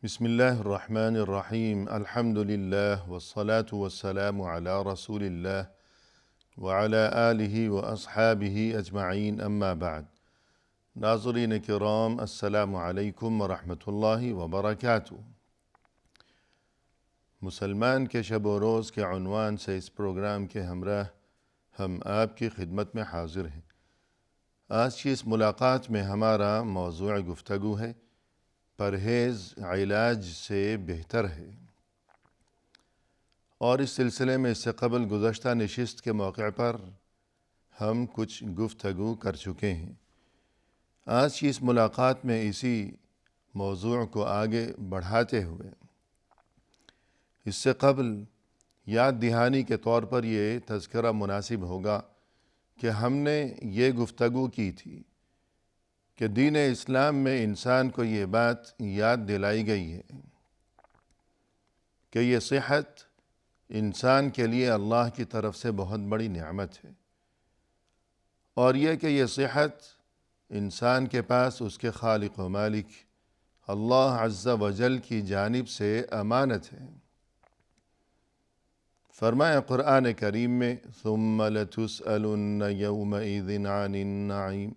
بسم الله الرحمن الرحيم الحمد لله والصلاة والسلام على رسول الله وعلى آله وأصحابه أجمعين أما بعد ناظرین کرام السلام علیکم ورحمۃ اللہ وبرکاتہ۔ مسلمان کے شب و روز کے عنوان سے اس پروگرام کے ہمراہ ہم آپ کی خدمت میں حاضر ہیں۔ آج کی اس ملاقات میں ہمارا موضوع گفتگو ہے پرہیز علاج سے بہتر ہے، اور اس سلسلے میں اس سے قبل گزشتہ نشست کے موقع پر ہم کچھ گفتگو کر چکے ہیں۔ آج کی اس ملاقات میں اسی موضوع کو آگے بڑھاتے ہوئے اس سے قبل یاد دہانی کے طور پر یہ تذکرہ مناسب ہوگا کہ ہم نے یہ گفتگو کی تھی کہ دین اسلام میں انسان کو یہ بات یاد دلائی گئی ہے کہ یہ صحت انسان کے لیے اللہ کی طرف سے بہت بڑی نعمت ہے، اور یہ کہ یہ صحت انسان کے پاس اس کے خالق و مالک اللہ عز و جل کی جانب سے امانت ہے۔ فرمایا قرآن کریم میں ثم لتسألن یومئذ عن النعیم،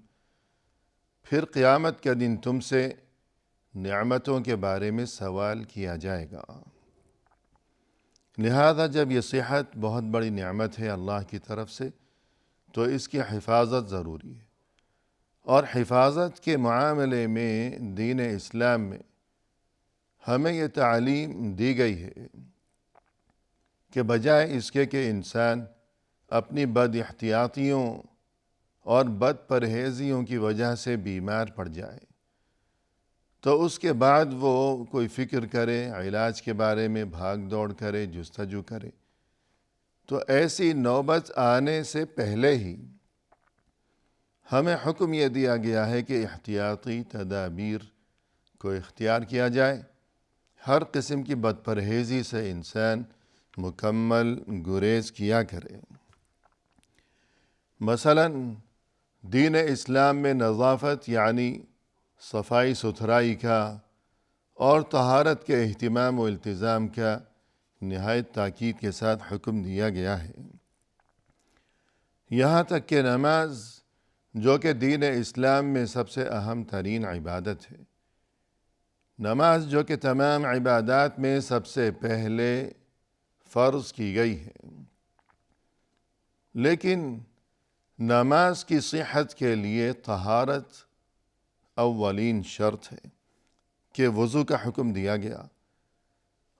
پھر قیامت کے دن تم سے نعمتوں کے بارے میں سوال کیا جائے گا۔ لہذا جب یہ صحت بہت بڑی نعمت ہے اللہ کی طرف سے تو اس کی حفاظت ضروری ہے، اور حفاظت کے معاملے میں دین اسلام میں ہمیں یہ تعلیم دی گئی ہے کہ بجائے اس کے کہ انسان اپنی بد احتیاطیوں اور بد پرہیزیوں کی وجہ سے بیمار پڑ جائے تو اس کے بعد وہ کوئی فکر کرے، علاج کے بارے میں بھاگ دوڑ کرے، جستجو کرے، تو ایسی نوبت آنے سے پہلے ہی ہمیں حکم یہ دیا گیا ہے کہ احتیاطی تدابیر کو اختیار کیا جائے۔ ہر قسم کی بد پرہیزی سے انسان مکمل گریز کیا کرے۔ مثلا دین اسلام میں نظافت یعنی صفائی ستھرائی کا اور طہارت کے اہتمام و التزام کا نہایت تاکید کے ساتھ حکم دیا گیا ہے، یہاں تک کہ نماز جو کہ دین اسلام میں سب سے اہم ترین عبادت ہے، نماز جو کہ تمام عبادات میں سب سے پہلے فرض کی گئی ہے، لیکن نماز کی صحت کے لیے طہارت اولین شرط ہے کہ وضو کا حکم دیا گیا،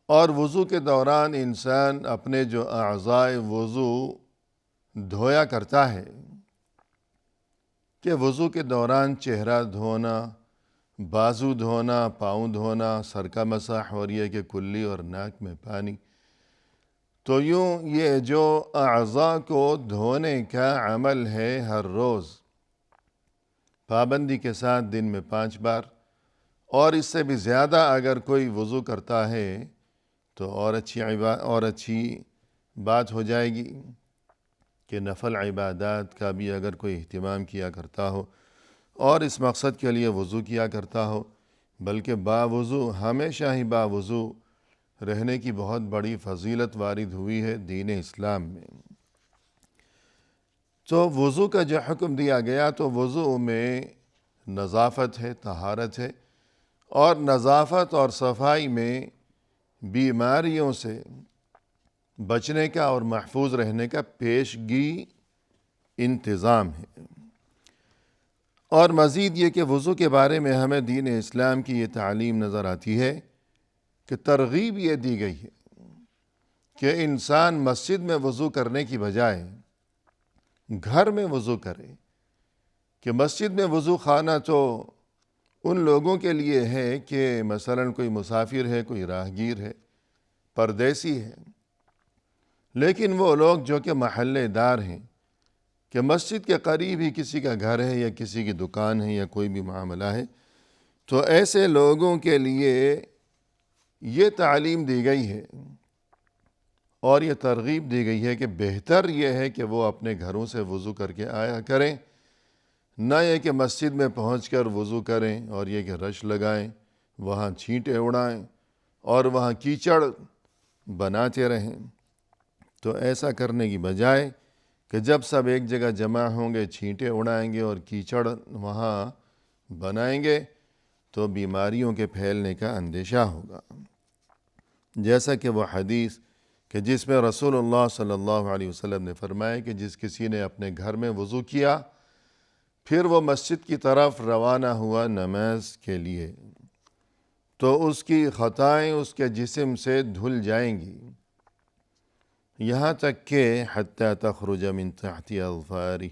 اور وضو کے دوران انسان اپنے جو اعضائے وضو دھویا کرتا ہے کہ وضو کے دوران چہرہ دھونا، بازو دھونا، پاؤں دھونا، سر کا مسح، اور یہ کہ کلی اور ناک میں پانی، تو یوں یہ جو اعضاء کو دھونے کا عمل ہے ہر روز پابندی کے ساتھ دن میں 5 بار، اور اس سے بھی زیادہ اگر کوئی وضو کرتا ہے تو اور اچھی بات ہو جائے گی کہ نفل عبادات کا بھی اگر کوئی اہتمام کیا کرتا ہو اور اس مقصد کے لیے وضو کیا کرتا ہو، بلکہ باوضو ہمیشہ ہی باوضو رہنے کی بہت بڑی فضیلت وارد ہوئی ہے دین اسلام میں۔ تو وضو کا جو حکم دیا گیا تو وضو میں نظافت ہے، طہارت ہے، اور نظافت اور صفائی میں بیماریوں سے بچنے کا اور محفوظ رہنے کا پیشگی انتظام ہے۔ اور مزید یہ کہ وضو کے بارے میں ہمیں دین اسلام کی یہ تعلیم نظر آتی ہے کہ ترغیب یہ دی گئی ہے کہ انسان مسجد میں وضو کرنے کی بجائے گھر میں وضو کرے، کہ مسجد میں وضو خانہ تو ان لوگوں کے لیے ہے کہ مثلا کوئی مسافر ہے، کوئی راہگیر ہے، پردیسی ہے، لیکن وہ لوگ جو کہ محلے دار ہیں، کہ مسجد کے قریب ہی کسی کا گھر ہے یا کسی کی دکان ہے یا کوئی بھی معاملہ ہے، تو ایسے لوگوں کے لیے یہ تعلیم دی گئی ہے اور یہ ترغیب دی گئی ہے کہ بہتر یہ ہے کہ وہ اپنے گھروں سے وضو کر کے آیا کریں، نہ یہ کہ مسجد میں پہنچ کر وضو کریں اور یہ کہ رش لگائیں، وہاں چھینٹے اڑائیں اور وہاں کیچڑ بناتے رہیں، تو ایسا کرنے کی بجائے کہ جب سب ایک جگہ جمع ہوں گے، چھینٹے اڑائیں گے اور کیچڑ وہاں بنائیں گے تو بیماریوں کے پھیلنے کا اندیشہ ہوگا۔ جیسا کہ وہ حدیث کہ جس میں رسول اللہ صلی اللہ علیہ وسلم نے فرمایا کہ جس کسی نے اپنے گھر میں وضو کیا پھر وہ مسجد کی طرف روانہ ہوا نماز کے لیے تو اس کی خطائیں اس کے جسم سے دھل جائیں گی، یہاں تک کہ حتی تخرج من تحت اظفاری،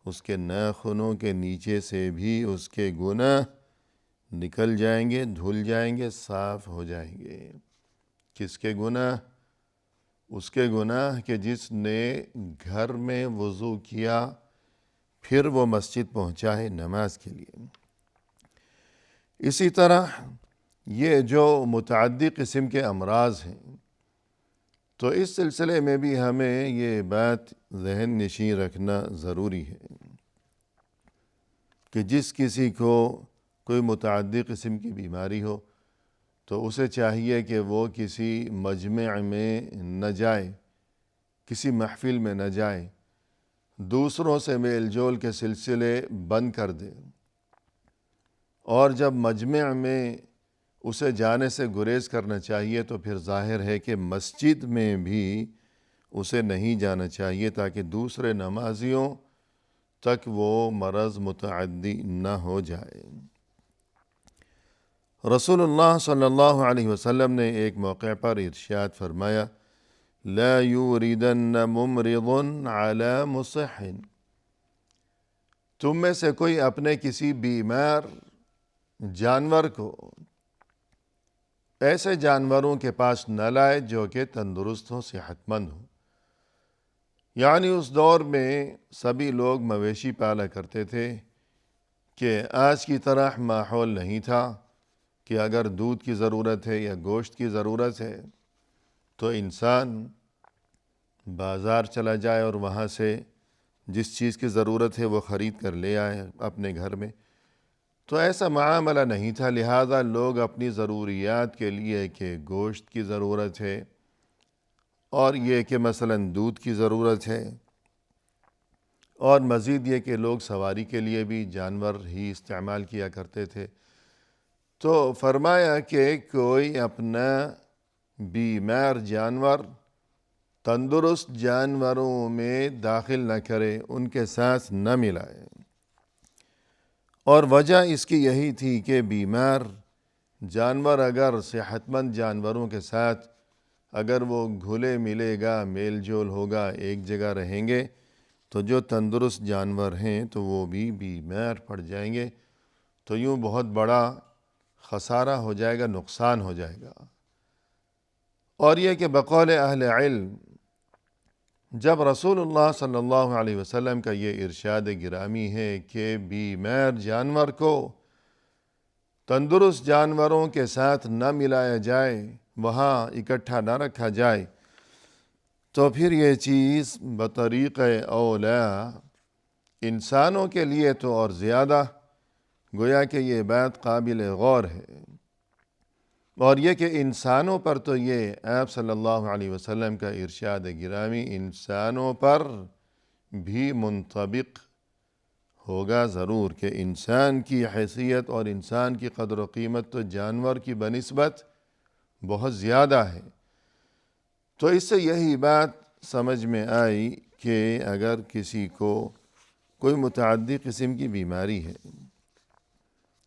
اس کے ناخنوں کے نیچے سے بھی اس کے گناہ نکل جائیں گے، دھل جائیں گے، صاف ہو جائیں گے۔ کس کے گناہ؟ اس کے گناہ کہ جس نے گھر میں وضو کیا پھر وہ مسجد پہنچا ہے نماز کے لیے۔ اسی طرح یہ جو متعدی قسم کے امراض ہیں، تو اس سلسلے میں بھی ہمیں یہ بات ذہن نشین رکھنا ضروری ہے کہ جس کسی کو کوئی متعدی قسم کی بیماری ہو تو اسے چاہیے کہ وہ کسی مجمع میں نہ جائے، کسی محفل میں نہ جائے، دوسروں سے میل جول کے سلسلے بند کر دے، اور جب مجمع میں اسے جانے سے گریز کرنا چاہیے تو پھر ظاہر ہے کہ مسجد میں بھی اسے نہیں جانا چاہیے تاکہ دوسرے نمازیوں تک وہ مرض متعدی نہ ہو جائے۔ رسول اللہ صلی اللہ علیہ وسلم نے ایک موقع پر ارشاد فرمایا، لا یوردن ممرض علی مصح، تم میں سے کوئی اپنے کسی بیمار جانور کو ایسے جانوروں کے پاس نہ لائے جو کہ تندرست ہو، صحت مند ہو۔ یعنی اس دور میں سبھی لوگ مویشی پالا کرتے تھے کہ آج کی طرح ماحول نہیں تھا کہ اگر دودھ کی ضرورت ہے یا گوشت کی ضرورت ہے تو انسان بازار چلا جائے اور وہاں سے جس چیز کی ضرورت ہے وہ خرید کر لے آئے اپنے گھر میں۔ تو ایسا معاملہ نہیں تھا، لہذا لوگ اپنی ضروریات کے لیے کہ گوشت کی ضرورت ہے اور یہ کہ مثلاً دودھ کی ضرورت ہے، اور مزید یہ کہ لوگ سواری کے لیے بھی جانور ہی استعمال کیا کرتے تھے، تو فرمایا کہ کوئی اپنا بیمار جانور تندرست جانوروں میں داخل نہ کرے، ان کے ساتھ نہ ملائے۔ اور وجہ اس کی یہی تھی کہ بیمار جانور اگر صحت مند جانوروں کے ساتھ اگر وہ گھلے ملے گا، میل جول ہوگا، ایک جگہ رہیں گے تو جو تندرست جانور ہیں تو وہ بھی بیمار پڑ جائیں گے، تو یوں بہت بڑا خسارہ ہو جائے گا، نقصان ہو جائے گا۔ اور یہ کہ بقول اہل علم جب رسول اللہ صلی اللہ علیہ وسلم کا یہ ارشاد گرامی ہے کہ بیمار جانور کو تندرست جانوروں کے ساتھ نہ ملایا جائے، وہاں اکٹھا نہ رکھا جائے، تو پھر یہ چیز بطریق اولا انسانوں کے لیے تو اور زیادہ گویا کہ یہ بات قابل غور ہے، اور یہ کہ انسانوں پر تو یہ آپ صلی اللہ علیہ وسلم کا ارشاد گرامی انسانوں پر بھی منطبق ہوگا ضرور، کہ انسان کی حیثیت اور انسان کی قدر و قیمت تو جانور کی بنسبت بہت زیادہ ہے۔ تو اس سے یہی بات سمجھ میں آئی کہ اگر کسی کو کوئی متعدی قسم کی بیماری ہے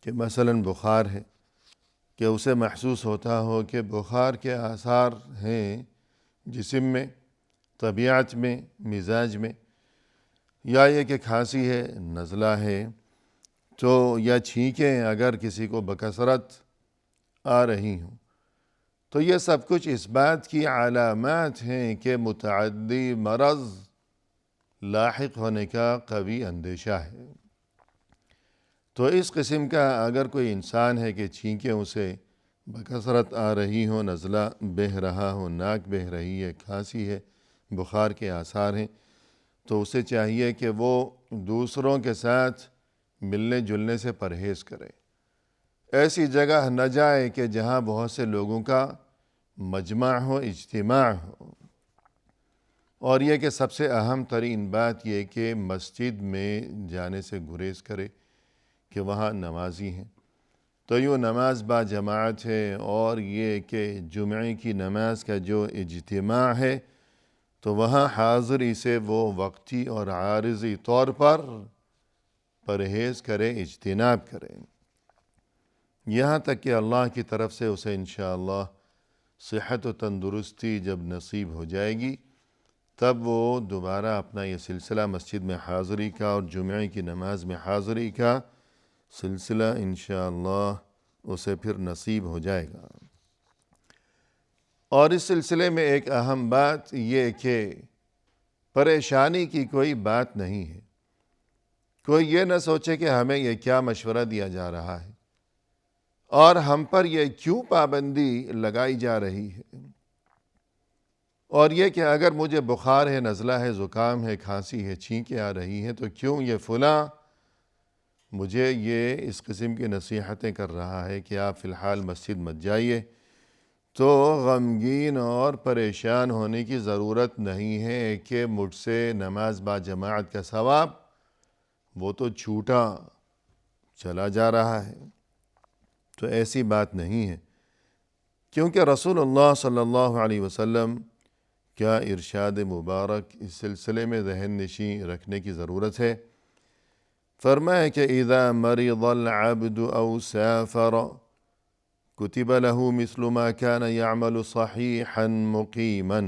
کہ مثلاً بخار ہے، کہ اسے محسوس ہوتا ہو کہ بخار کے آثار ہیں جسم میں، طبیعت میں، مزاج میں، یا یہ کہ کھانسی ہے، نزلہ ہے، تو یا چھینکیں اگر کسی کو بکثرت آ رہی ہوں، تو یہ سب کچھ اس بات کی علامات ہیں کہ متعدی مرض لاحق ہونے کا قوی اندیشہ ہے۔ تو اس قسم کا اگر کوئی انسان ہے کہ چھینکیں اسے بکثرت آ رہی ہوں، نزلہ بہہ رہا ہو، ناک بہہ رہی ہے، کھانسی ہے، بخار کے آثار ہیں، تو اسے چاہیے کہ وہ دوسروں کے ساتھ ملنے جلنے سے پرہیز کرے، ایسی جگہ نہ جائے کہ جہاں بہت سے لوگوں کا مجمع ہو، اجتماع ہو۔ اور یہ کہ سب سے اہم ترین بات یہ کہ مسجد میں جانے سے گریز کرے کہ وہاں نمازی ہیں، تو یوں نماز با جماعت ہے۔ اور یہ کہ جمعے کی نماز کا جو اجتماع ہے تو وہاں حاضری سے وہ وقتی اور عارضی طور پر پرہیز کرے، اجتناب کرے، یہاں تک کہ اللہ کی طرف سے اسے انشاءاللہ صحت و تندرستی جب نصیب ہو جائے گی تب وہ دوبارہ اپنا یہ سلسلہ مسجد میں حاضری کا اور جمعے کی نماز میں حاضری کا سلسلہ انشاءاللہ اسے پھر نصیب ہو جائے گا۔ اور اس سلسلے میں ایک اہم بات یہ کہ پریشانی کی کوئی بات نہیں ہے۔ کوئی یہ نہ سوچے کہ ہمیں یہ کیا مشورہ دیا جا رہا ہے اور ہم پر یہ کیوں پابندی لگائی جا رہی ہے، اور یہ کہ اگر مجھے بخار ہے، نزلہ ہے، زکام ہے، کھانسی ہے، چھینکیں آ رہی ہیں تو کیوں یہ فلاں مجھے یہ اس قسم کی نصیحتیں کر رہا ہے کہ آپ فی الحال مسجد مت جائیے۔ تو غمگین اور پریشان ہونے کی ضرورت نہیں ہے کہ مجھ سے نماز با جماعت کا ثواب وہ تو چھوٹا چلا جا رہا ہے، تو ایسی بات نہیں ہے، کیونکہ رسول اللہ صلی اللہ علیہ وسلم کا ارشاد مبارک اس سلسلے میں ذہن نشین رکھنے کی ضرورت ہے۔ فرمایا کہ اذا مرض العبد او سافر كتب له مثل ما كان يعمل صحيحا مقيما۔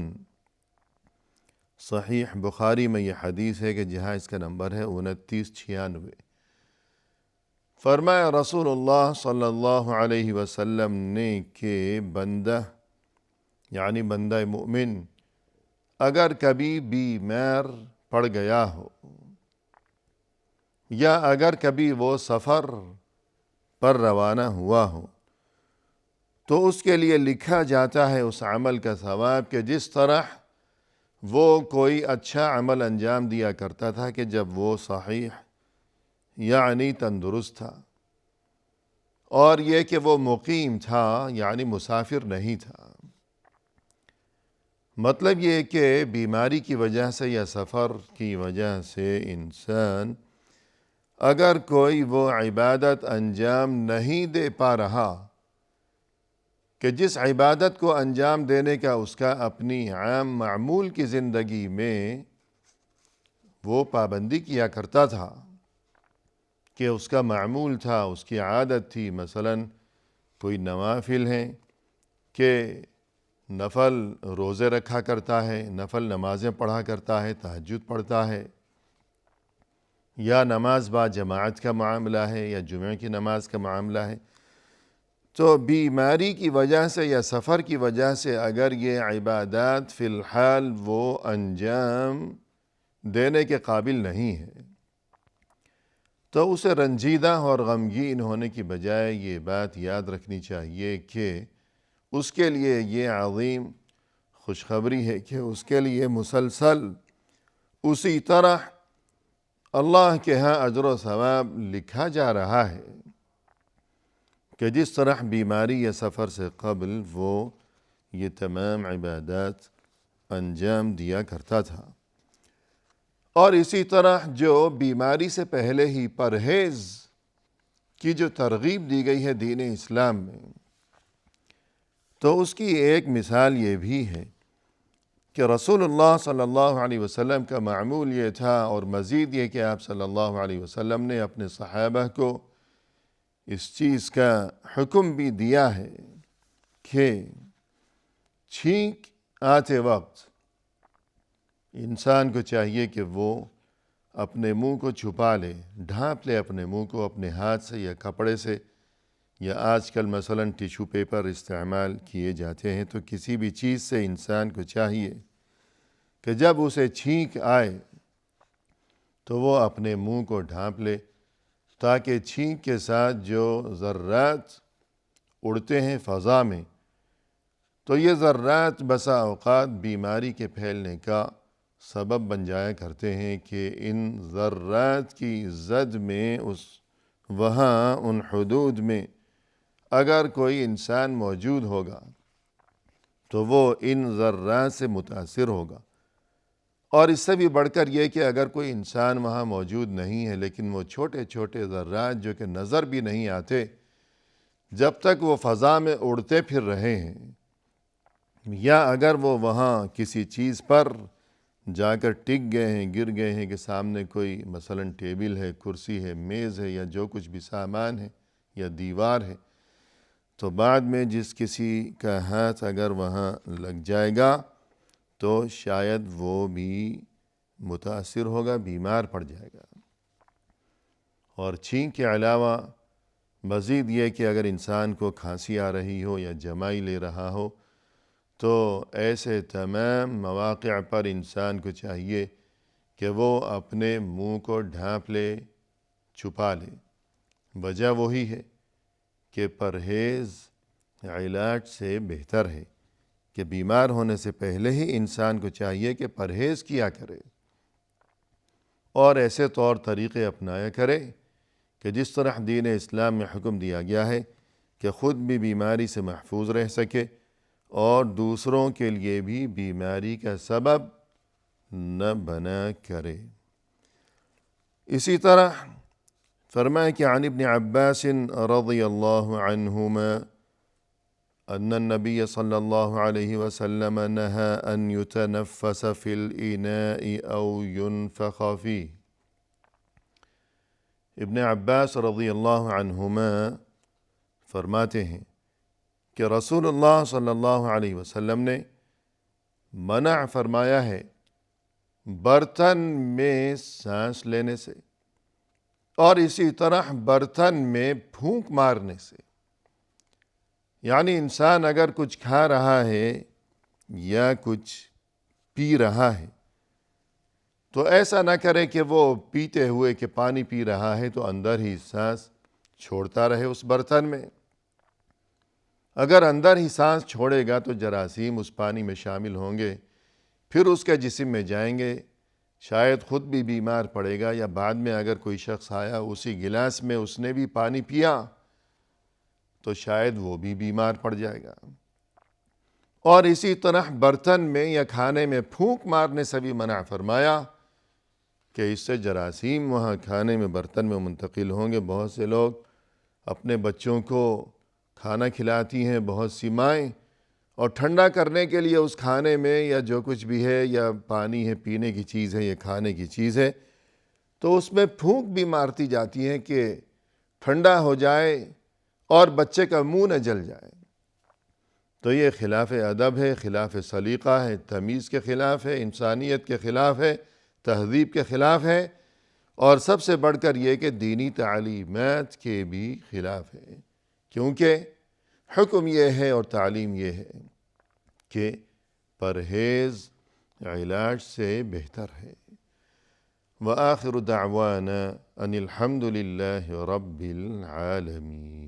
صحیح بخاری میں یہ حدیث ہے کہ جہاں اس کا نمبر ہے 2996۔ فرمایا رسول اللہ صلی اللہ علیہ وسلم نے کہ بندہ یعنی بندہ مومن اگر کبھی بیمار پڑ گیا ہو یا اگر کبھی وہ سفر پر روانہ ہوا ہو تو اس کے لیے لکھا جاتا ہے اس عمل کا ثواب کہ جس طرح وہ کوئی اچھا عمل انجام دیا کرتا تھا کہ جب وہ صحیح یعنی تندرست تھا، اور یہ کہ وہ مقیم تھا یعنی مسافر نہیں تھا۔ مطلب یہ کہ بیماری کی وجہ سے یا سفر کی وجہ سے انسان اگر کوئی وہ عبادت انجام نہیں دے پا رہا کہ جس عبادت کو انجام دینے کا اس کا اپنی عام معمول کی زندگی میں وہ پابندی کیا کرتا تھا کہ اس کا معمول تھا، اس کی عادت تھی، مثلا کوئی نوافل ہیں کہ نفل روزے رکھا کرتا ہے، نفل نمازیں پڑھا کرتا ہے، تہجد پڑھتا ہے، یا نماز با جماعت کا معاملہ ہے یا جمعہ کی نماز کا معاملہ ہے، تو بیماری کی وجہ سے یا سفر کی وجہ سے اگر یہ عبادات فی الحال وہ انجام دینے کے قابل نہیں ہے تو اسے رنجیدہ اور غمگین ہونے کی بجائے یہ بات یاد رکھنی چاہیے کہ اس کے لیے یہ عظیم خوشخبری ہے کہ اس کے لیے مسلسل اسی طرح اللہ کے ہاں اجر و ثواب لکھا جا رہا ہے کہ جس طرح بیماری یا سفر سے قبل وہ یہ تمام عبادات انجام دیا کرتا تھا۔ اور اسی طرح جو بیماری سے پہلے ہی پرہیز کی جو ترغیب دی گئی ہے دین اسلام میں، تو اس کی ایک مثال یہ بھی ہے کہ رسول اللہ صلی اللہ علیہ وسلم کا معمول یہ تھا، اور مزید یہ کہ آپ صلی اللہ علیہ وسلم نے اپنے صحابہ کو اس چیز کا حکم بھی دیا ہے کہ چھینک آتے وقت انسان کو چاہیے کہ وہ اپنے منہ کو چھپا لے، ڈھانپ لے اپنے منہ کو اپنے ہاتھ سے یا کپڑے سے، یا آج کل مثلا ٹیشو پیپر استعمال کیے جاتے ہیں، تو کسی بھی چیز سے انسان کو چاہیے کہ جب اسے چھینک آئے تو وہ اپنے منہ کو ڈھانپ لے، تاکہ چھینک کے ساتھ جو ذرات اڑتے ہیں فضا میں تو یہ ذرات بسا اوقات بیماری کے پھیلنے کا سبب بن جایا کرتے ہیں کہ ان ذرات کی زد میں ان حدود میں اگر کوئی انسان موجود ہوگا تو وہ ان ذرات سے متاثر ہوگا، اور اس سے بھی بڑھ کر یہ کہ اگر کوئی انسان وہاں موجود نہیں ہے لیکن وہ چھوٹے چھوٹے ذرات جو کہ نظر بھی نہیں آتے، جب تک وہ فضا میں اڑتے پھر رہے ہیں، یا اگر وہ وہاں کسی چیز پر جا کر ٹک گئے ہیں، گر گئے ہیں کہ سامنے کوئی مثلا ٹیبل ہے، کرسی ہے، میز ہے، یا جو کچھ بھی سامان ہے یا دیوار ہے، تو بعد میں جس کسی کا ہاتھ اگر وہاں لگ جائے گا تو شاید وہ بھی متاثر ہوگا، بیمار پڑ جائے گا۔ اور چھینک کے علاوہ مزید یہ کہ اگر انسان کو کھانسی آ رہی ہو یا جمائی لے رہا ہو تو ایسے تمام مواقع پر انسان کو چاہیے کہ وہ اپنے منہ کو ڈھانپ لے، چھپا لے۔ وجہ وہی ہے کہ پرہیز علاج سے بہتر ہے، کہ بیمار ہونے سے پہلے ہی انسان کو چاہیے کہ پرہیز کیا کرے اور ایسے طور طریقے اپنایا کرے کہ جس طرح دین اسلام میں حکم دیا گیا ہے کہ خود بھی بیماری سے محفوظ رہ سکے اور دوسروں کے لیے بھی بیماری کا سبب نہ بنا کرے۔ اسی طرح فرمائے کہ عن ابن عباس رضی اللہ عنہما ان النبی صلی اللہ علیہ وسلم نہى ان يتنفس في الإناء او ينفخ فيه۔ ابن عباس رضی اللہ عنہما فرماتے ہیں کہ رسول اللہ صلی اللہ علیہ وسلم نے منع فرمایا ہے برتن میں سانس لینے سے، اور اسی طرح برتن میں پھونک مارنے سے۔ یعنی انسان اگر کچھ کھا رہا ہے یا کچھ پی رہا ہے تو ایسا نہ کرے کہ وہ پیتے ہوئے کہ پانی پی رہا ہے تو اندر ہی سانس چھوڑتا رہے اس برتن میں۔ اگر اندر ہی سانس چھوڑے گا تو جراثیم اس پانی میں شامل ہوں گے، پھر اس کے جسم میں جائیں گے، شاید خود بھی بیمار پڑے گا، یا بعد میں اگر کوئی شخص آیا اسی گلاس میں اس نے بھی پانی پیا تو شاید وہ بھی بیمار پڑ جائے گا۔ اور اسی طرح برتن میں یا کھانے میں پھونک مارنے سے بھی منع فرمایا کہ اس سے جراثیم وہاں کھانے میں برتن میں منتقل ہوں گے۔ بہت سے لوگ اپنے بچوں کو کھانا کھلاتی ہیں، بہت سی مائیں، اور ٹھنڈا کرنے کے لیے اس کھانے میں یا جو کچھ بھی ہے، یا پانی ہے، پینے کی چیز ہے یا کھانے کی چیز ہے، تو اس میں پھونک بھی مارتی جاتی ہیں کہ ٹھنڈا ہو جائے اور بچے کا منہ نہ جل جائے۔ تو یہ خلاف ادب ہے، خلاف سلیقہ ہے، تمیز کے خلاف ہے، انسانیت کے خلاف ہے، تہذیب کے خلاف ہے، اور سب سے بڑھ کر یہ کہ دینی تعلیمات کے بھی خلاف ہے، کیونکہ حکم یہ ہے اور تعلیم یہ ہے کہ پرہیز علاج سے بہتر ہے۔ وآخر دعوانا ان الحمد للہ رب العالمین۔